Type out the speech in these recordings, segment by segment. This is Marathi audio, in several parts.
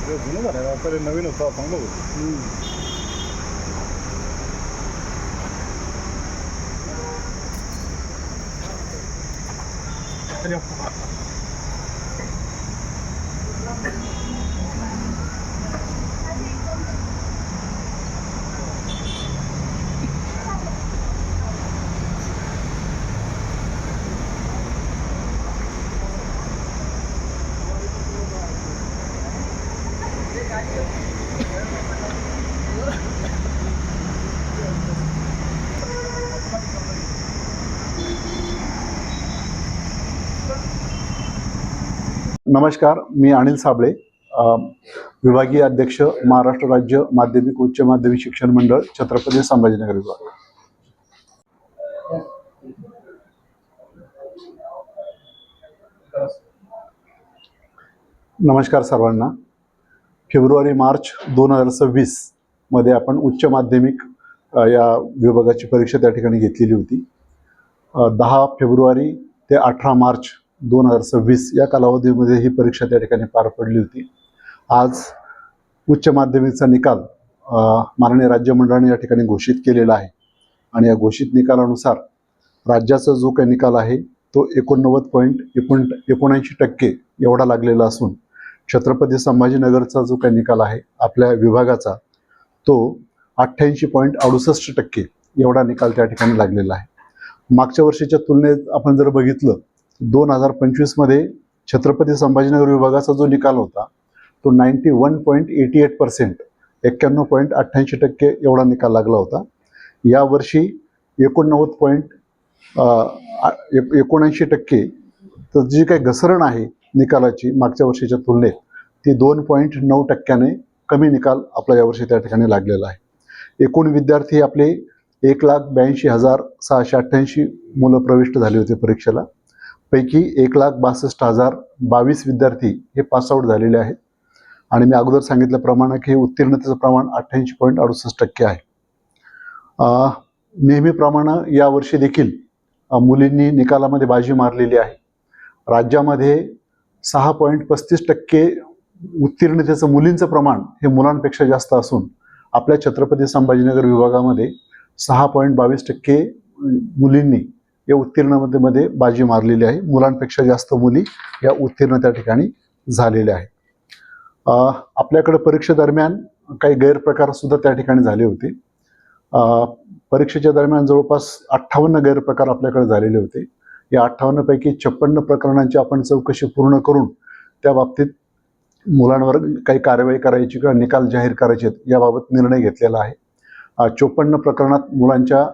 जुनं झालं आता नवीन होतं चांगलं होतं. नमस्कार, मी अनिल साबळे, विभागीय अध्यक्ष, महाराष्ट्र राज्य माध्यमिक उच्च माध्यमिक शिक्षण मंडळ, छत्रपती संभाजीनगर विभाग. नमस्कार सर्वांना. फेब्रुवारी-मार्च 2026 मध्ये आपण उच्च माध्यमिक या विभागाची परीक्षा त्या ठिकाणी घेतलेली होती. 10 फेब्रुवारी ते 18 मार्च 2026 या कालावधीमध्ये ही परीक्षा त्या ठिकाणी पार पडली होती. आज उच्च माध्यमिकचा निकाल माननीय राज्य मंडळाने या ठिकाणी घोषित केलेला आहे आणि या घोषित निकालानुसार राज्याचा जो काही निकाल आहे तो 89.79% एवढा लागलेला असून छत्रपती संभाजीनगरचा जो काही निकाल आहे आपल्या विभागाचा तो 88.68% एवढा निकाल त्या ठिकाणी लागलेला आहे. मागच्या वर्षीच्या तुलनेत आपण जर बघितलं 2025 मध्ये छत्रपती संभाजीनगर विभागाचा जो निकाल होता तो 91.88% 91.88% एवढा निकाल लागला होता. यावर्षी 89.79% तर जी काही घसरण आहे निकालाची मागच्या वर्षीच्या तुलनेत ती 2.9% कमी निकाल आपला यावर्षी त्या ठिकाणी लागलेला आहे. एकूण विद्यार्थी आपले 1,82,688 मुलं प्रविष्ट झाले होते परीक्षेला. पैकी 1,62,022 विद्यार्थी हे पासआउट झालेले आहेत आणि मी अगोदर सांगितल्याप्रमाणे की उत्तीर्णतेचं प्रमाण 88.68% आहे. नेहमीप्रमाणे यावर्षी देखील मुलींनी निकालामध्ये बाजी मारलेली आहे. राज्यामध्ये 6.35% उत्तीर्णतेचं मुलींचं प्रमाण हे मुलांपेक्षा जास्त असून आपल्या छत्रपती संभाजीनगर विभागामध्ये 6.22% मुलींनी या उत्तीर्णतेमध्ये बाजी मारलेली आहे. मुलांपेक्षा जास्त मुली या उत्तीर्ण त्या ठिकाणी झालेल्या आहेत. आपल्याकडे परीक्षेदरम्यान काही गैरप्रकार सुद्धा त्या ठिकाणी झाले होते. परीक्षेच्या दरम्यान जवळपास 58 गैरप्रकार आपल्याकडे झालेले होते. या 58 पैकी 56 प्रकरणांची आपण चौकशी पूर्ण करून त्या बाबतीत मुलांवर काही कारवाई करायची किंवा निकाल जाहीर करायचे याबाबत निर्णय घेतलेला आहे. 54 प्रकरणात मुलांच्या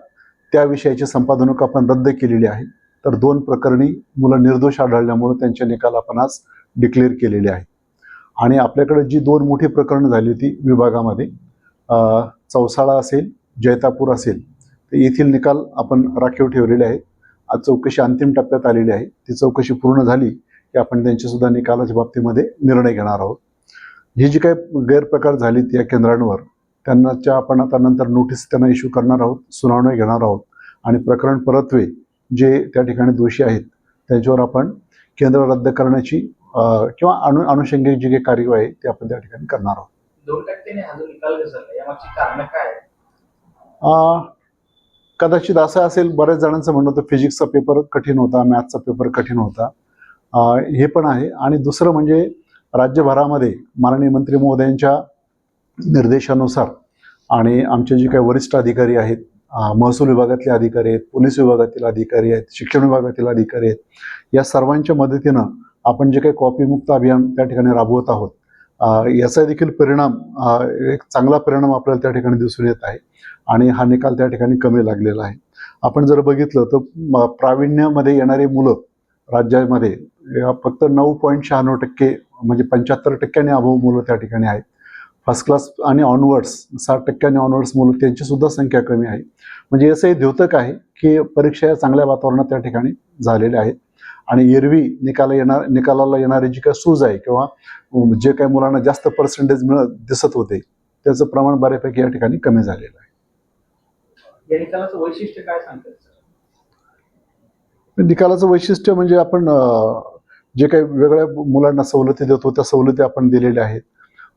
त्या विषयाची संपादनक आपण रद्द केलेली आहे. तर 2 प्रकरणी मुलं निर्दोष आढळल्यामुळे त्यांचे निकाल आपण आज डिक्लेअर केलेले आहे. आणि आपल्याकडे जी 2 मोठी प्रकरणं झाली होती विभागामध्ये, चौसाळा असेल, जैतापूर असेल, तर येथील निकाल आपण राखीव ठेवलेले आहेत. आज चौकशी अंतिम टप्प्यात आलेली आहे. ती चौकशी पूर्ण झाली की आपण त्यांच्यासुद्धा निकालाच्या बाबतीमध्ये निर्णय घेणार आहोत. ही जी काही गैरप्रकार झाली या केंद्रांवर त्यांनाच्या आपण आता नंतर नोटीस त्यांना इश्यू करणार आहोत, सुनावणी घेणार आहोत आणि प्रकरण परत्वे जे त्या ठिकाणी दोषी आहेत त्यांच्यावर आपण केंद्र रद्द करण्याची किंवा अनुषंगिक जी काही कार्यवाही आहे ती आपण त्या ठिकाणी करणार आहोत. 2% हा जो निकाल घसरला यामागची कारण काय आहे? कदाचित असं असेल, बऱ्याच जणांचं म्हणणं होतं फिजिक्सचा पेपर कठीण होता, मॅथ्सचा पेपर कठीण होता, हे पण आहे. आणि दुसरं म्हणजे राज्यभरामध्ये माननीय मंत्री महोदयांच्या निर्देशानुसार आणि आमचे जे काही वरिष्ठ अधिकारी आहेत, महसूल विभागातले अधिकारी आहेत, पोलीस विभागातील अधिकारी आहेत, शिक्षण विभागातील अधिकारी आहेत, या सर्वांच्या मदतीनं आपण जे काही कॉपीमुक्त अभियान त्या ठिकाणी राबवत आहोत याचा देखील परिणाम, एक चांगला परिणाम आपल्याला त्या ठिकाणी दिसून येत आहे आणि हा निकाल त्या ठिकाणी कमी लागलेला आहे. आपण जर बघितलं तर प्रावीण्यामध्ये येणारी मुलं राज्यामध्ये फक्त 9.96% म्हणजे 75% अभाव मुलं त्या ठिकाणी आहेत. फर्स्ट क्लास आणि ऑनवर्ड्स 60% ऑनवर्ड्स मुलं त्यांची सुद्धा संख्या कमी आहे. म्हणजे असं हे द्योतक आहे की परीक्षा या चांगल्या वातावरणात त्या ठिकाणी झालेल्या आहेत आणि एरवी निकालाला येणारी जी काही सूज आहे किंवा जे काही मुलांना जास्त पर्सेंटेज दिसत होते त्याचं प्रमाण बऱ्यापैकी या ठिकाणी कमी झालेलं आहे. या निकालाचं वैशिष्ट्य काय सांगतात सर? निकालाचं वैशिष्ट्य म्हणजे आपण जे काही वेगळ्या मुलांना सवलती देतो त्या सवलती आपण दिलेल्या आहेत.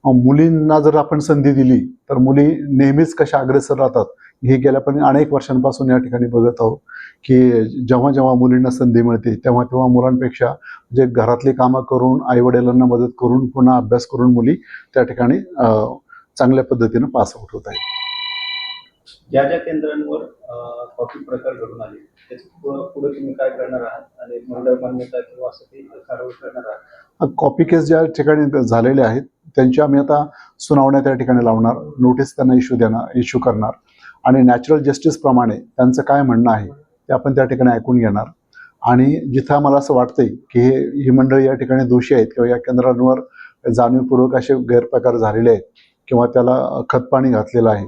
मुलींना जर आपण संधी दिली तर मुली नेहमीच कशा अग्रेसर राहतात हे गेल्या पण अनेक वर्षांपासून या ठिकाणी बघत आहोत की जेव्हा जेव्हा मुलींना संधी मिळते तेव्हा तेव्हा मुलांपेक्षा म्हणजे घरातली कामं करून आईवडिलांना मदत करून पुन्हा अभ्यास करून मुली त्या ठिकाणी चांगल्या पद्धतीनं पास आउट होत आहेत. ज्या ज्या केंद्रांवर कॉपी प्रकार घडून आले त्याच्या पुढे तुम्ही काय करणार आहात आणि मंडळ मान्यता किंवा असं काही कारवाई करणार आहात? कॉपी केस ज्या ठिकाणी झालेले आहेत त्यांची आम्ही आता सुनावण्या त्या ठिकाणी लावणार, नोटीस त्यांना इश्यू करणार आणि नॅचरल जस्टिस प्रमाणे त्यांचं काय म्हणणं आहे ते आपण त्या ठिकाणी ऐकून घेणार. आणि जिथं मला असं वाटतंय की ही मंडळी या ठिकाणी दोषी आहेत किंवा या केंद्रांवर जाणीवपूर्वक असे गैरप्रकार झालेले आहेत किंवा त्याला खतपाणी घातलेलं आहे,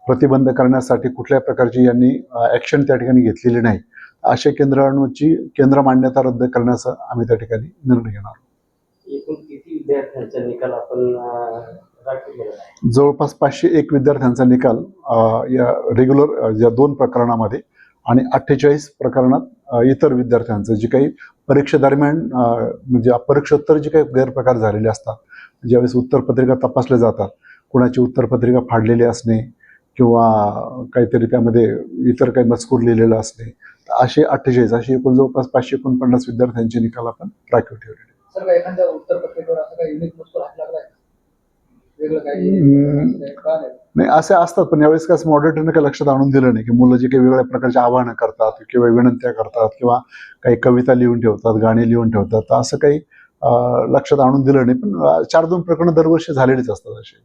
प्रतिबंध करण्यासाठी कुठल्या प्रकारची यांनी ॲक्शन त्या ठिकाणी घेतलेली नाही, अशा केंद्रांवरची केंद्र मान्यता रद्द करण्याचा आम्ही त्या ठिकाणी निर्णय घेणार. एकूण किती विद्यार्थ्यांचा निकाल आपण राखीव केला आहे? जवळपास 501 विद्यार्थ्यांचा निकाल या रेग्युलर ज्या 2 प्रकरणामध्ये आणि 48 प्रकरणात इतर विद्यार्थ्यांचं जे काही परीक्षेदरम्यान म्हणजे परीक्षोत्तर जे काही गैरप्रकार झालेले असतात, ज्यावेळेस उत्तरपत्रिका तपासल्या जातात, कुणाची उत्तरपत्रिका फाडलेली असणे किंवा काहीतरी त्यामध्ये इतर काही मजकूर लिहिलेला असणे, असे 48 असे एकूण जवळपास 549 विद्यार्थ्यांचे निकाल आपण राखीव ठेवलेले. सर एखाद्या उत्तरपत्रिकेवर असं काही युनिक मजकूर हात लागलाय वेगळं काही नाही असे असतात, पण यावेळेस कसं मॉडरेटरने काही लक्षात आणून दिलं नाही की मुलं जे काही वेगवेगळ्या प्रकारचे आवाहनं करतात किंवा विनंत्या करतात किंवा काही कविता लिहून ठेवतात, गाणी लिहून ठेवतात, तर असं काही लक्षात आणून दिलं नाही. पण 4-2 प्रकरणं दरवर्षी झालेलीच असतात अशी.